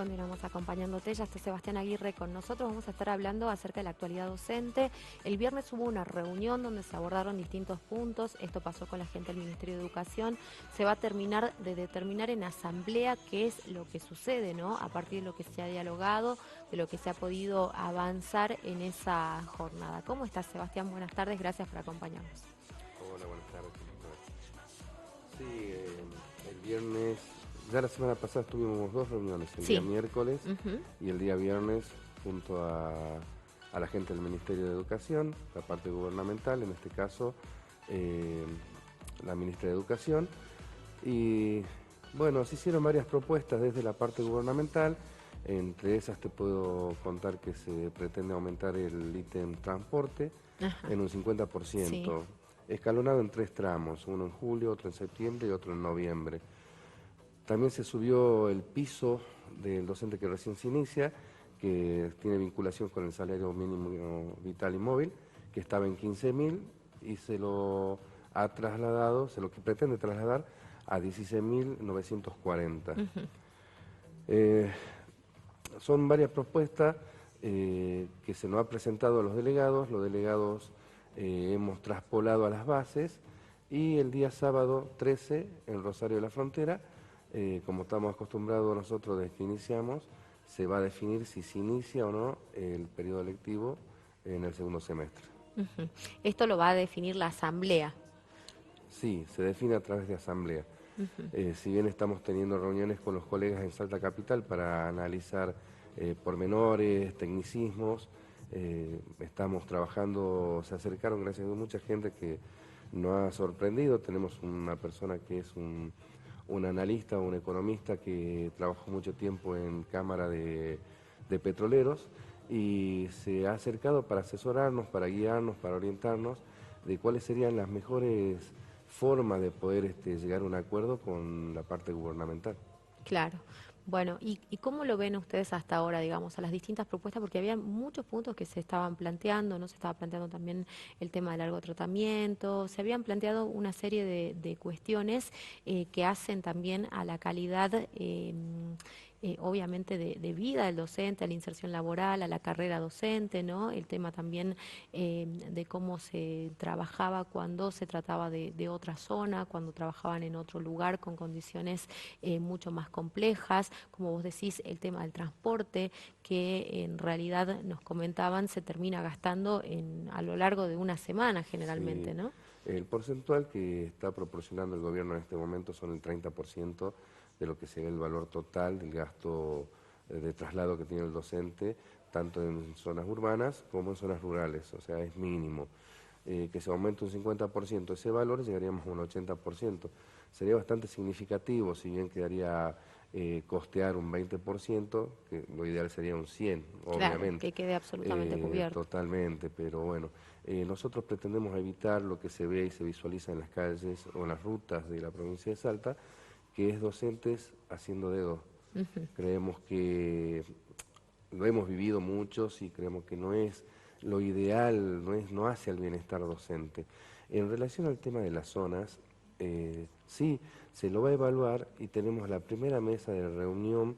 continuamos acompañándote. Ya está Sebastián Aguirre con nosotros. Vamos a estar hablando acerca de la actualidad docente. El viernes hubo una reunión donde se abordaron distintos puntos. Esto pasó con la gente del Ministerio de Educación. Se va a terminar de determinar en asamblea qué es lo que sucede, ¿no? A partir de lo que se ha dialogado, de lo que se ha podido avanzar en esa jornada. ¿Cómo estás, Sebastián? Buenas tardes. Gracias por acompañarnos. Hola, buenas tardes. Sí, el viernes, ya la semana pasada tuvimos dos reuniones, el día miércoles y el día viernes, junto a la gente del Ministerio de Educación, la parte gubernamental, en este caso la ministra de Educación. Y bueno, se hicieron varias propuestas desde la parte gubernamental. Entre esas te puedo contar que se pretende aumentar el ítem transporte en un 50%. Sí. Escalonado en 3 tramos, uno en julio, otro en septiembre y otro en noviembre. También se subió el piso del docente que recién se inicia, que tiene vinculación con el salario mínimo vital y móvil, que estaba en 15.000 y se lo ha trasladado, se lo que pretende trasladar a 16.940. Son varias propuestas que se nos ha presentado a los delegados hemos traspolado a las bases y el día sábado 13 en Rosario de la Frontera, como estamos acostumbrados nosotros desde que iniciamos, se va a definir si se inicia o no el periodo lectivo en el segundo semestre. Esto lo va a definir la asamblea. Sí, se define a través de asamblea. Si bien estamos teniendo reuniones con los colegas en Salta Capital para analizar pormenores, tecnicismos, estamos trabajando, se acercaron gracias a mucha gente que nos ha sorprendido. Tenemos una persona que es un analista, un economista que trabajó mucho tiempo en Cámara de Petroleros y se ha acercado para asesorarnos, para guiarnos, para orientarnos de cuáles serían las mejores formas de poder llegar a un acuerdo con la parte gubernamental. Claro. Bueno, ¿y cómo lo ven ustedes hasta ahora, digamos, a las distintas propuestas? Porque había muchos puntos que se estaban planteando, ¿no? Se estaba planteando también el tema del largo tratamiento, se habían planteado una serie de cuestiones que hacen también a la calidad, obviamente, de vida del docente, a la inserción laboral, a la carrera docente, ¿no? El tema también de cómo se trabajaba cuando se trataba de otra zona, cuando trabajaban en otro lugar con condiciones mucho más complejas. Como vos decís, el tema del transporte, que en realidad nos comentaban se termina gastando a lo largo de una semana generalmente, sí. ¿no? El porcentual que está proporcionando el gobierno en este momento son el 30% de lo que sería el valor total del gasto de traslado que tiene el docente, tanto en zonas urbanas como en zonas rurales, o sea, es mínimo. Que se aumente un 50% ese valor, llegaríamos a un 80%. Sería bastante significativo, si bien quedaría costear un 20%, que lo ideal sería un 100%, Claro, obviamente. que quede absolutamente cubierto. Totalmente, pero bueno, nosotros pretendemos evitar lo que se ve y se visualiza en las calles o en las rutas de la provincia de Salta, que es docentes haciendo dedo. Creemos que lo hemos vivido muchos y creemos que no es lo ideal, no hace al bienestar docente. En relación al tema de las zonas, sí, se lo va a evaluar y tenemos la primera mesa de reunión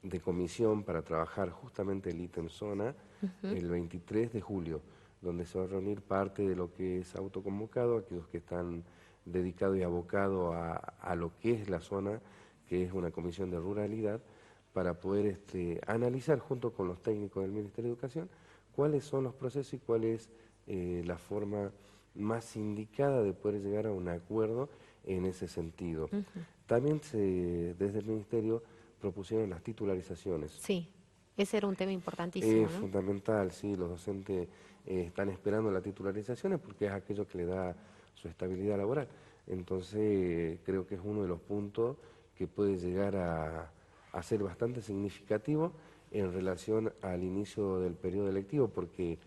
de comisión para trabajar justamente el ítem zona el 23 de julio, donde se va a reunir parte de lo que es autoconvocado, aquellos que están dedicados y abocados a lo que es la zona, que es una comisión de ruralidad, para poder analizar junto con los técnicos del Ministerio de Educación cuáles son los procesos y cuál es la forma más indicada de poder llegar a un acuerdo en ese sentido. También desde el Ministerio propusieron las titularizaciones. Sí, ese era un tema importantísimo, Es ¿no? fundamental, sí, los docentes están esperando las titularizaciones porque es aquello que le da su estabilidad laboral. Entonces creo que es uno de los puntos que puede llegar a ser bastante significativo en relación al inicio del periodo electivo, porque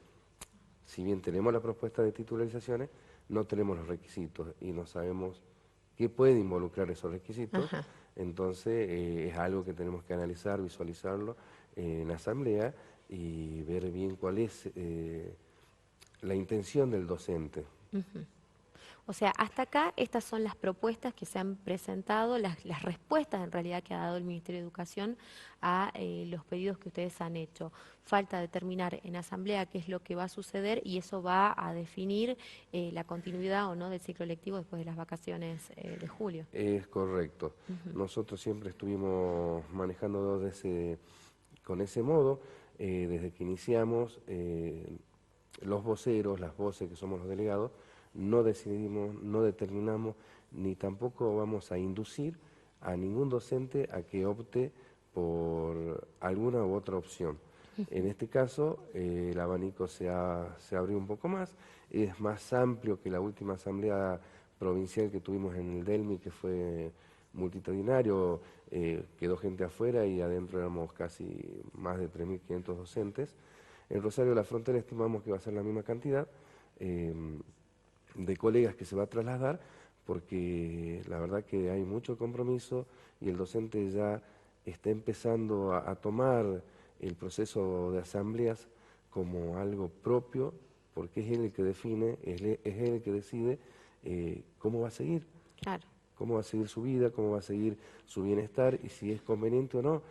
si bien tenemos la propuesta de titularizaciones, no tenemos los requisitos y no sabemos qué puede involucrar esos requisitos. Entonces es algo que tenemos que analizar, visualizarlo en la asamblea y ver bien cuál es la intención del docente. O sea, hasta acá estas son las propuestas que se han presentado, las respuestas en realidad que ha dado el Ministerio de Educación a los pedidos que ustedes han hecho. Falta determinar en asamblea qué es lo que va a suceder y eso va a definir la continuidad o no del ciclo lectivo después de las vacaciones de julio. Es correcto. Ujú. Nosotros siempre estuvimos manejando con ese modo, desde que iniciamos, los voceros, las voces que somos los delegados, no decidimos, no determinamos, ni tampoco vamos a inducir a ningún docente a que opte por alguna u otra opción. En este caso, el abanico se abrió un poco más, es más amplio que la última asamblea provincial que tuvimos en el Delmi, que fue multitudinario, quedó gente afuera y adentro éramos casi más de 3.500 docentes. En Rosario de la Frontera estimamos que va a ser la misma cantidad de colegas que se va a trasladar, porque la verdad que hay mucho compromiso y el docente ya está empezando a tomar el proceso de asambleas como algo propio, porque es él el que define, es él el que decide cómo va a seguir. Claro. Cómo va a seguir su vida, cómo va a seguir su bienestar y si es conveniente o no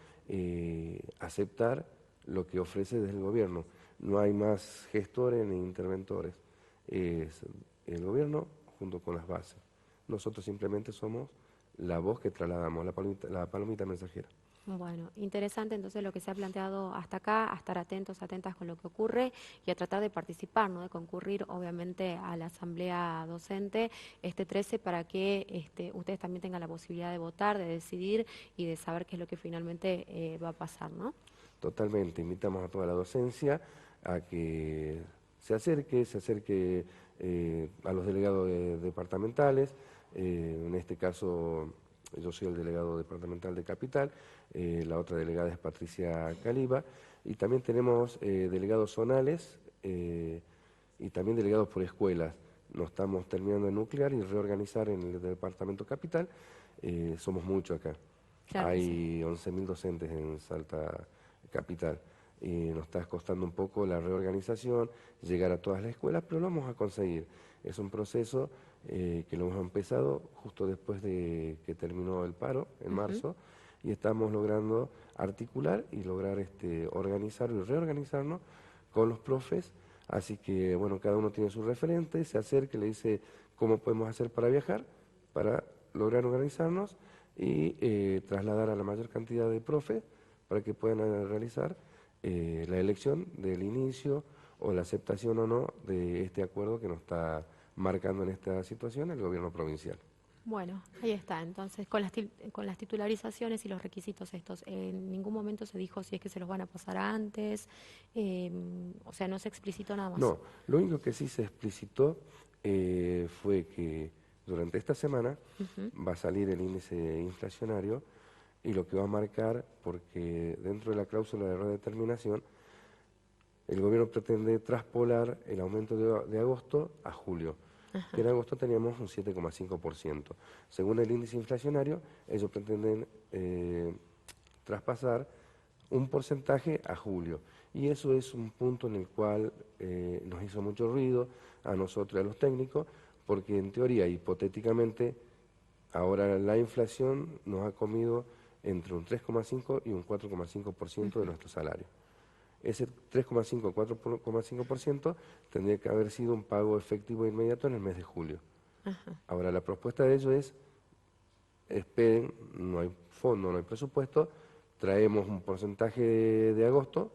aceptar lo que ofrece desde el gobierno. No hay más gestores ni interventores. Es el gobierno junto con las bases. Nosotros simplemente somos la voz que trasladamos, la palomita mensajera. Bueno, interesante entonces lo que se ha planteado hasta acá, a estar atentos, atentas con lo que ocurre y a tratar de participar, ¿no? De concurrir obviamente a la asamblea docente este 13 para que ustedes también tengan la posibilidad de votar, de decidir y de saber qué es lo que finalmente va a pasar, ¿no? Totalmente, invitamos a toda la docencia a que se acerque a los delegados departamentales, en este caso yo soy el delegado departamental de Capital, la otra delegada es Patricia Caliba, y también tenemos delegados zonales y también delegados por escuelas. Nos estamos terminando de nuclear y reorganizar en el departamento Capital, somos muchos acá. Claro que sí. Hay 11.000 docentes en Salta Capital y nos está costando un poco la reorganización, llegar a todas las escuelas, pero lo vamos a conseguir. Es un proceso que lo hemos empezado justo después de que terminó el paro, en marzo, y estamos logrando articular y lograr organizar y reorganizarnos con los profes. Así que, bueno, cada uno tiene su referente, se acerca y le dice cómo podemos hacer para viajar, para lograr organizarnos y trasladar a la mayor cantidad de profes para que puedan realizar la elección del inicio o la aceptación o no de este acuerdo que nos está marcando en esta situación el gobierno provincial. Bueno, ahí está. Entonces, con las titularizaciones y los requisitos estos, en ningún momento se dijo si es que se los van a pasar antes, o sea, no se explicitó nada más. No, lo único que sí se explicitó fue que durante esta semana va a salir el índice inflacionario y lo que va a marcar, porque dentro de la cláusula de redeterminación, el gobierno pretende traspolar el aumento de agosto a julio, que en agosto teníamos un 7,5%. Según el índice inflacionario, ellos pretenden traspasar un porcentaje a julio. Y eso es un punto en el cual nos hizo mucho ruido a nosotros y a los técnicos, porque en teoría, hipotéticamente, ahora la inflación nos ha comido entre un 3,5 y un 4,5% de nuestro salario. Ese 3,5 o 4,5% tendría que haber sido un pago efectivo e inmediato en el mes de julio. Ahora, la propuesta de ellos es, esperen, no hay fondo, no hay presupuesto, traemos un porcentaje de agosto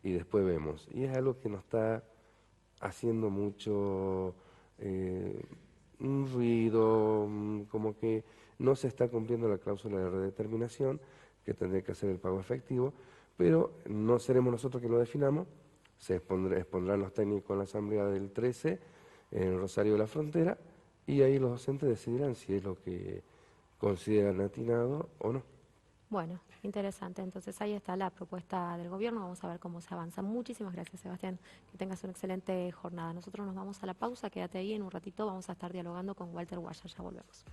y después vemos. Y es algo que nos está haciendo mucho un ruido, como que no se está cumpliendo la cláusula de redeterminación, que tendría que hacer el pago efectivo, pero no seremos nosotros que lo definamos, se expondrán los técnicos en la asamblea del 13 en Rosario de la Frontera, y ahí los docentes decidirán si es lo que consideran atinado o no. Bueno, interesante. Entonces ahí está la propuesta del gobierno. Vamos a ver cómo se avanza. Muchísimas gracias, Sebastián. Que tengas una excelente jornada. Nosotros nos vamos a la pausa. Quédate ahí en un ratito. Vamos a estar dialogando con Walter Guaya. Ya volvemos.